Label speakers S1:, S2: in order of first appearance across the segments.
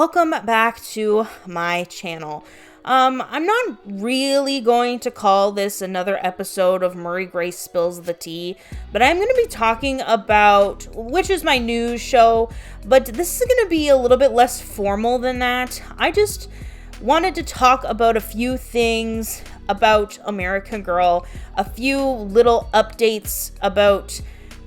S1: welcome back to my channel. I'm not really going to call this another episode of Murray Grace Spills the Tea, but I'm going to be talking about, which is my news show, but this is going to be a little bit less formal than that. I just wanted to talk about a few things about American Girl, a few little updates about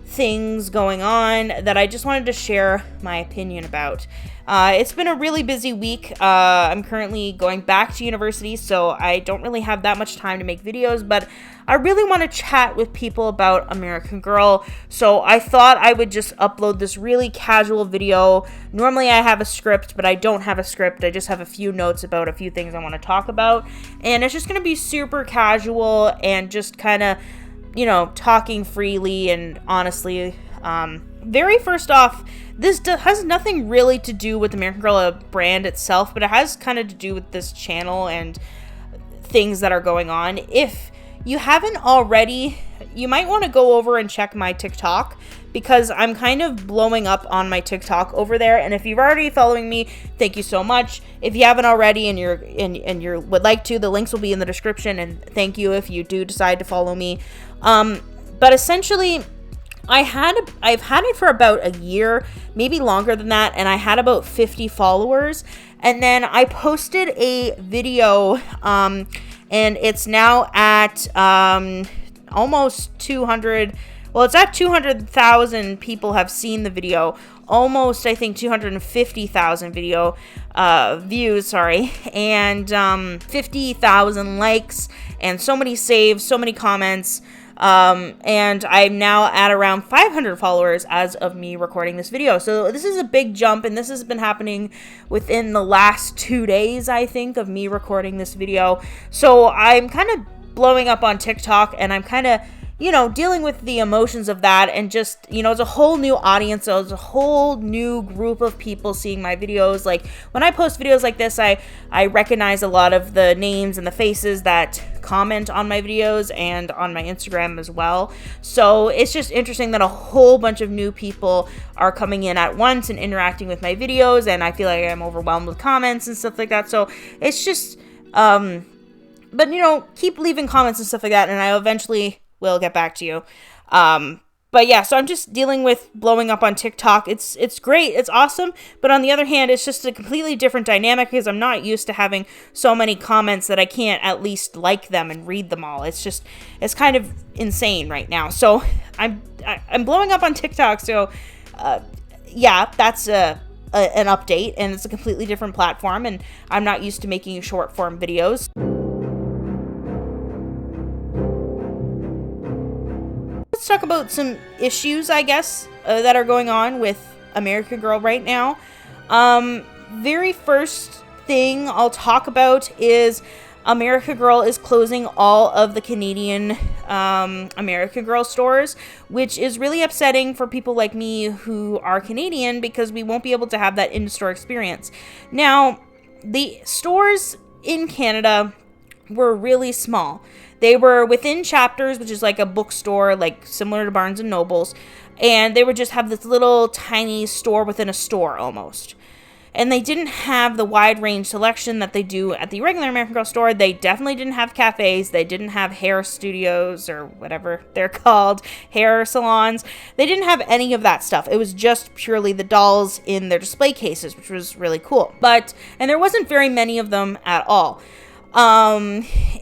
S1: things going on that I just wanted to share my opinion about. It's been a really busy week. I'm currently going back to university, so I don't really have that much time to make videos, but I really want to chat with people about American Girl, so I thought I would just upload this really casual video. Normally I have a script, but I don't have a script. I just have a few notes about a few things I want to talk about, and it's just going to be super casual and just kind of, you know, talking freely and honestly. Very first off, this has nothing really to do with American Girl brand itself, but it has kind of to do with this channel and things that are going on. If you haven't already, you might want to go over and check my TikTok, because I'm kind of blowing up on my TikTok over there. And if you're already following me, thank you so much. If you haven't already and you would like to, the links will be in the description, and thank you if you do decide to follow me. But essentially, I've had it for about a year, maybe longer than that, and I had about 50 followers. And then I posted a video, and it's now at almost 200. Well, it's at 200,000 people have seen the video. Almost, I think, 250,000 video views, and 50,000 likes, and so many saves, so many comments. And I'm now at around 500 followers as of me recording this video. So this is a big jump, and this has been happening within the last 2 days, I think, of me recording this video. So I'm kind of blowing up on TikTok, and I'm kind of, you know, dealing with the emotions of that, and just, you know, it's a whole new audience. So it's a whole new group of people seeing my videos. Like, when I post videos like this, I recognize a lot of the names and the faces that comment on my videos and on my Instagram as well. So it's just interesting that a whole bunch of new people are coming in at once and interacting with my videos, and I feel like I'm overwhelmed with comments and stuff like that. So it's just, but, you know, keep leaving comments and stuff like that, and I eventually will get back to you. But yeah, so I'm just dealing with blowing up on TikTok. It's great. It's awesome. But on the other hand, it's just a completely different dynamic, because I'm not used to having so many comments that I can't at least like them and read them all. It's kind of insane right now. So I'm blowing up on TikTok. So yeah, that's an update, and it's a completely different platform, and I'm not used to making short form videos. Let's talk about some issues, I guess, that are going on with American Girl right now. Very first thing I'll talk about is American Girl is closing all of the Canadian American Girl stores, which is really upsetting for people like me who are Canadian, because we won't be able to have that in-store experience. Now, the stores in Canada were really small. They were within Chapters, which is like a bookstore, like similar to Barnes and Nobles, and they would just have this little tiny store within a store almost. And they didn't have the wide range selection that they do at the regular American Girl store. They definitely didn't have cafes. They didn't have hair studios, or whatever they're called, hair salons. They didn't have any of that stuff. It was just purely the dolls in their display cases, which was really cool. And there wasn't very many of them at all.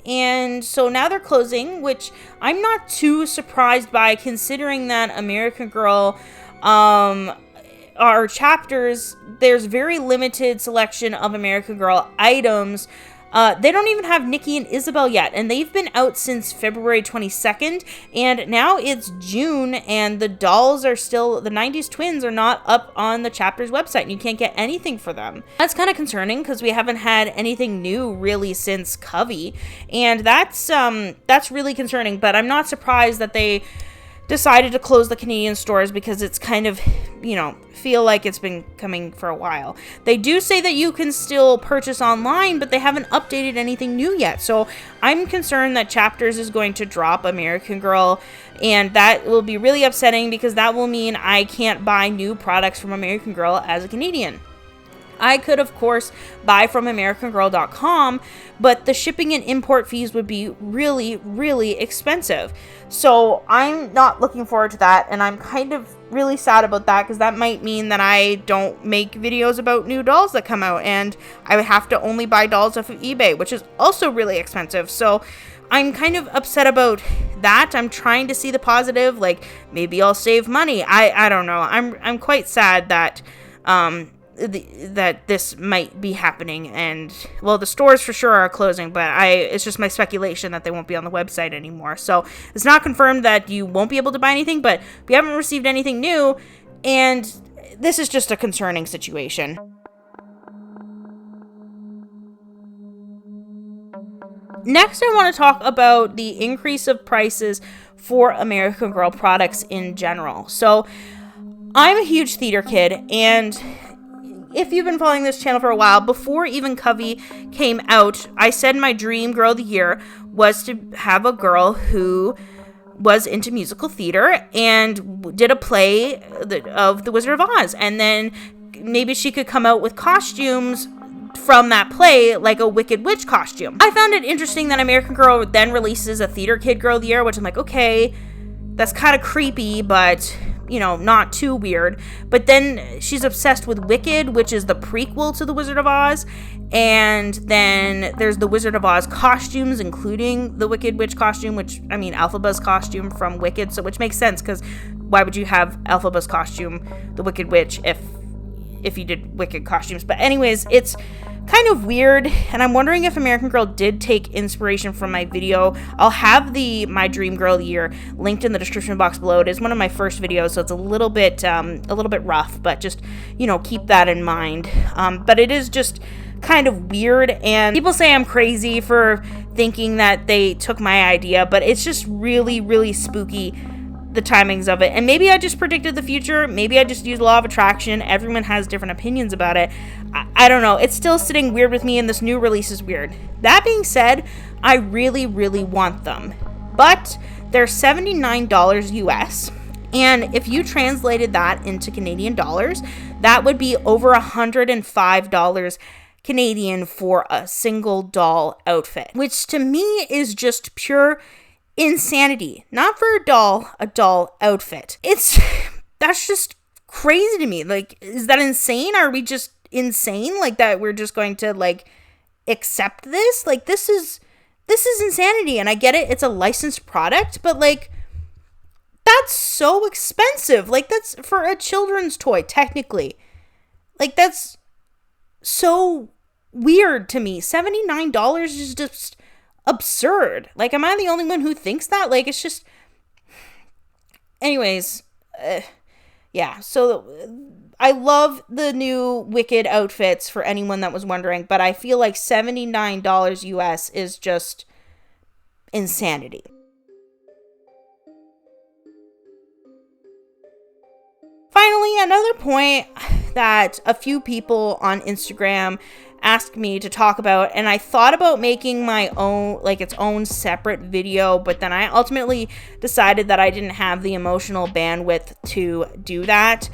S1: And so now they're closing, which I'm not too surprised by, considering that American Girl, our Chapters, there's very limited selection of American Girl items. They don't even have Nikki and Isabel yet, and they've been out since February 22nd, and now it's June, and the dolls are still, the 90s twins are not up on the Chapters website, and you can't get anything for them. That's kind of concerning, because we haven't had anything new really since Covey, and that's really concerning. But I'm not surprised that they decided to close the Canadian stores, because it's kind of, you know, feel like it's been coming for a while. They do say that you can still purchase online, but they haven't updated anything new yet. So I'm concerned that Chapters is going to drop American Girl, and that will be really upsetting, because that will mean I can't buy new products from American Girl as a Canadian. I could, of course, buy from AmericanGirl.com, but the shipping and import fees would be really, really expensive. So I'm not looking forward to that, and I'm kind of really sad about that, because that might mean that I don't make videos about new dolls that come out, and I would have to only buy dolls off of eBay, which is also really expensive. So I'm kind of upset about that. I'm trying to see the positive, like maybe I'll save money. I don't know. I'm quite sad that that this might be happening, and well, the stores for sure are closing, but it's just my speculation that they won't be on the website anymore. So it's not confirmed that you won't be able to buy anything, but we haven't received anything new, and this is just a concerning situation. Next, I want to talk about the increase of prices for American Girl products in general. So I'm a huge theater kid, and if you've been following this channel for a while, before even Covey came out, I said my dream girl of the year was to have a girl who was into musical theater and did a play of The Wizard of Oz, and then maybe she could come out with costumes from that play, like a Wicked Witch costume. I found it interesting that American Girl then releases a theater kid girl of the year, which I'm like, okay, that's kind of creepy, but you know, not too weird. But then she's obsessed with Wicked, which is the prequel to The Wizard of Oz. And then there's the Wizard of Oz costumes, including the Wicked Witch costume, which, I mean, Elphaba's costume from Wicked, so which makes sense, because why would you have Elphaba's costume, the Wicked Witch, if you did Wicked costumes? But anyways, it's kind of weird, and I'm wondering if American Girl did take inspiration from my video. I'll have my Dream Girl of the Year linked in the description box below. It is one of my first videos, so it's a little bit rough, but just, you know, keep that in mind. But it is just kind of weird, and people say I'm crazy for thinking that they took my idea, but it's just really, really spooky, the timings of it. And maybe I just predicted the future. Maybe I just used law of attraction. Everyone has different opinions about it. I don't know. It's still sitting weird with me, and this new release is weird. That being said, I really, really want them. But they're $79 US. And if you translated that into Canadian dollars, that would be over $105 Canadian for a single doll outfit, which to me is just pure insanity. Not for a doll outfit. That's just crazy to me. Like, is that insane? Are we just insane like that? We're just going to like accept this? Like, this is insanity. And I get it, it's a licensed product, but like, that's so expensive. Like, that's for a children's toy, technically. Like, that's so weird to me. $79 is just absurd. Like, am I the only one who thinks that? Like, it's just, anyways, yeah, so I love the new Wicked outfits, for anyone that was wondering, but I feel like $79 US is just insanity. Finally, another point that a few people on Instagram asked me to talk about, and I thought about making my own, like its own separate video, but then I ultimately decided that I didn't have the emotional bandwidth to do that,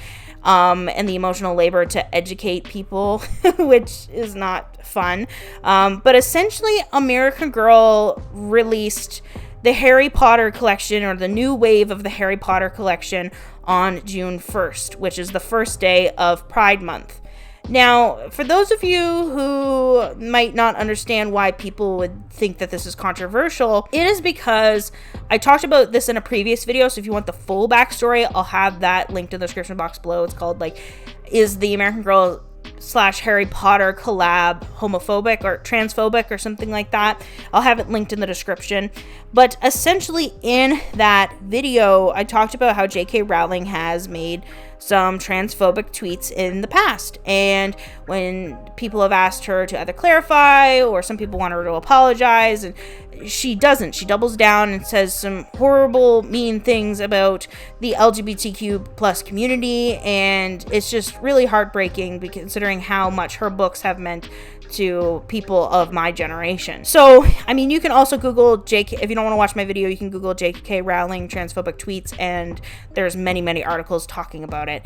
S1: and the emotional labor to educate people, which is not fun. But essentially, American Girl released the Harry Potter collection, or the new wave of the Harry Potter collection, on June 1st, which is the first day of Pride Month. Now, for those of you who might not understand why people would think that this is controversial, it is because I talked about this in a previous video, so if you want the full backstory, I'll have that linked in the description box below. It's called, like, is the American Girl / Harry Potter collab homophobic or transphobic or something like that? I'll have it linked in the description. But essentially, in that video, I talked about how J.K. Rowling has made some transphobic tweets in the past, and when people have asked her to either clarify, or some people want her to apologize, and she doesn't. She doubles down and says some horrible, mean things about the LGBTQ plus community, and it's just really heartbreaking, considering how much her books have meant to people of my generation. So, I mean, you can also Google if you don't want to watch my video, you can Google J.K. Rowling transphobic tweets, and there's many, many articles talking about it.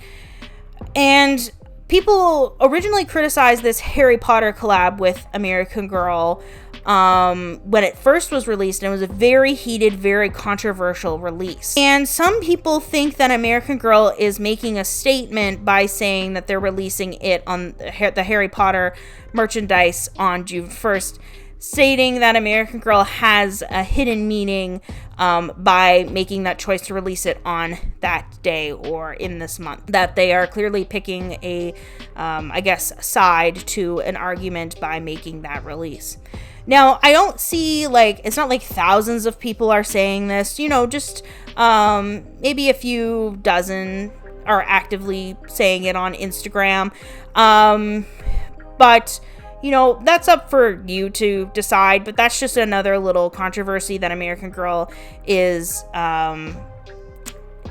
S1: And people originally criticized this Harry Potter collab with American Girl when it first was released, and it was a very heated, very controversial release. And some people think that American Girl is making a statement by saying that they're releasing it on the Harry Potter merchandise on June 1st, stating that American Girl has a hidden meaning by making that choice to release it on that day or in this month. That they are clearly picking a, side to an argument by making that release. Now, I don't see, it's not like thousands of people are saying this, just maybe a few dozen are actively saying it on Instagram. But, that's up for you to decide, but that's just another little controversy that American Girl is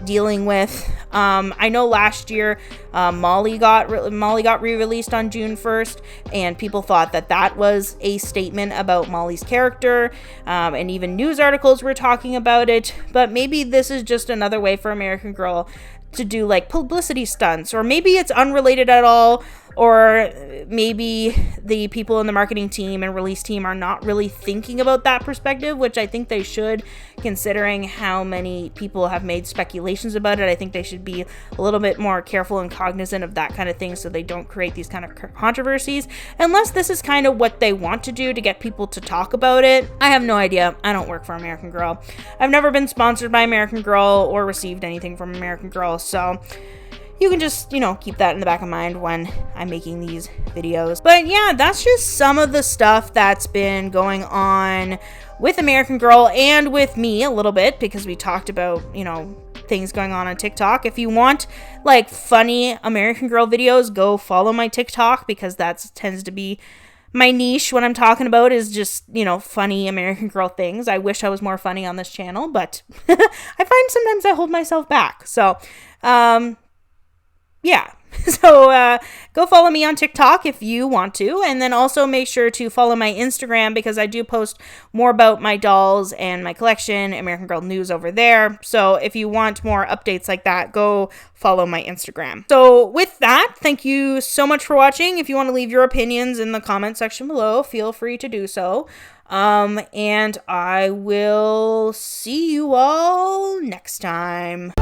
S1: dealing with. I know last year Molly got re-released on June 1st, and people thought that was a statement about Molly's character, and even news articles were talking about it. But maybe this is just another way for American Girl to do publicity stunts, or maybe it's unrelated at all, or maybe the people in the marketing team and release team are not really thinking about that perspective, which I think they should, considering how many people have made speculations about it. I think they should be a little bit more careful and cognizant of that kind of thing so they don't create these kind of controversies, unless this is kind of what they want to do to get people to talk about it. I have no idea. I don't work for American Girl. I've never been sponsored by American Girl or received anything from American Girl, so you can just, keep that in the back of mind when I'm making these videos. But yeah, that's just some of the stuff that's been going on with American Girl and with me a little bit, because we talked about, things going on TikTok. If you want funny American Girl videos, go follow my TikTok, because that tends to be my niche. What I'm talking about is just, funny American Girl things. I wish I was more funny on this channel, but I find sometimes I hold myself back. So, yeah. So go follow me on TikTok if you want to, and then also make sure to follow my Instagram, because I do post more about my dolls and my collection, American Girl news over there. So if you want more updates like that, go follow my Instagram. So with that, thank you so much for watching. If you want to leave your opinions in the comment section below, feel free to do so. And I will see you all next time.